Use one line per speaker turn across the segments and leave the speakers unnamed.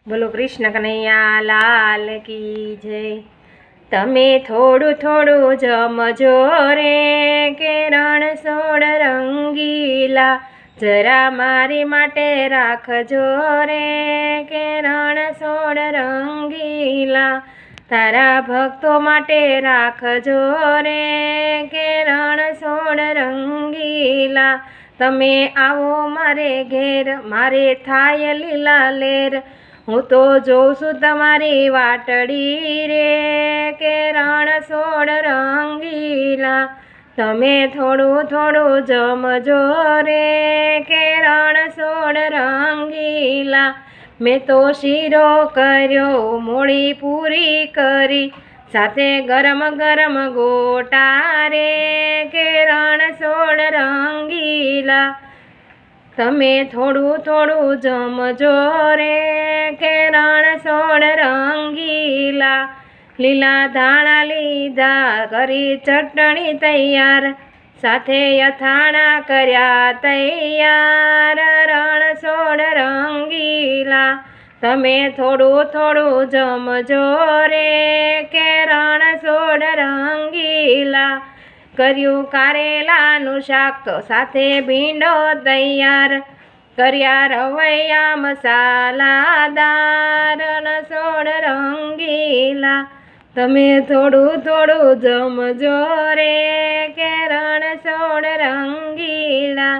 બોલો કૃષ્ણ કનૈયા લાલ કી જય। તમે થોડું થોડું જમજો રે કેરણ સોળ રંગીલા, જરા મારી માટે રાખજો રે કેરણ સોળ રંગીલા, તારા ભક્તો માટે રાખજો રે કેરણ સોળ રંગીલા। તમે આવો મારે ઘેર, મારે થાય લીલા લેર, હું તો જોઉં છું તમારી વાટડી રે કેરણ સોળ રંગીલા। તમે થોડું થોડું જમજો રે કેરણ સોળ રંગીલા। મેં તો શીરો કર્યો, મોળી પૂરી કરી, સાથે ગરમ ગરમ ગોટા રે કેરણ સોળ રંગીલા। તમે થોડું થોડું જમજો રે કેરણ સોળ રંગીલા। લીલા ધાણા લીધા, કરી ચટણી તૈયાર, સાથે અથાણા કર્યા તૈયાર રણ સોળ રંગીલા। તમે થોડું થોડું જમજો રે કેરણ સોળ રંગીલા। કર્યું કારેલાનું શાક, સાથે ભીંડો તૈયાર, કર્યા રવૈયા મસાલાદાર રણ સોળ રંગીલા। તમે થોડું થોડું જમજો રે કેરણ સોળ રંગીલા।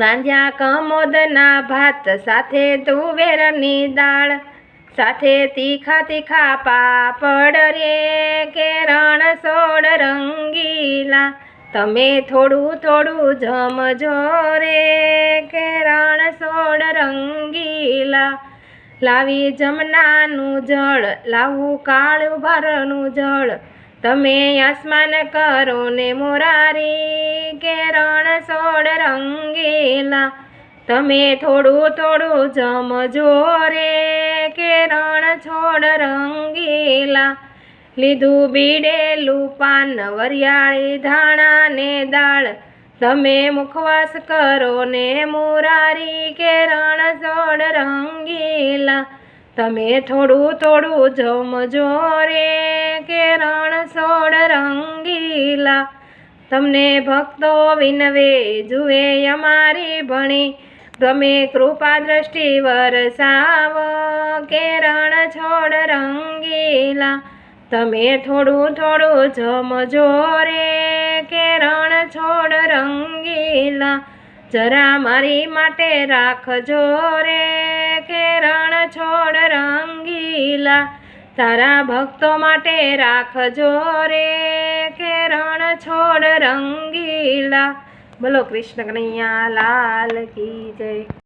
રાંધ્યા કમોદના ભાત, સાથે તુવેરની દાળ, સાથે તીખા તીખા પાપડ રે કેરણ સોળ રંગીલા। તમે થોડું થોડું જમજો રે કેરણ સોળ રંગીલા। લાવી જમનાનું જળ, લાવું કાળું ભારનું જળ, તમે આસમાન કરો ને મોરારી કેરણ સોળ રંગીલા। તમે થોડું થોડું જમજો રે કેરણ સોળ રંગીલા। લીધું બીડેલું પાન, વરિયાળી ધાણા ને દાળ, તમે મુખવાસ કરો ને મોરારી કેરણ સોળ રંગીલા। તમે થોડું થોડું જમજો રે કેરણ સોળ રંગીલા। તમને ભક્તો વિનવે જુએ અમારી ભણી, તમે કૃપા દ્રષ્ટિ વરસાવો કેરણ સોળ રંગીલા। તમે થોડું થોડું જમજો રે કેરણ સોળ રંગીલા। જરા મારી માટે રાખજો રે કેરણ સોળ રંગીલા, તારા ભક્તો માટે રાખજો રે કેરણ સોળ રંગીલા। બોલો કૃષ્ણ કનૈયા લાલ કી જય।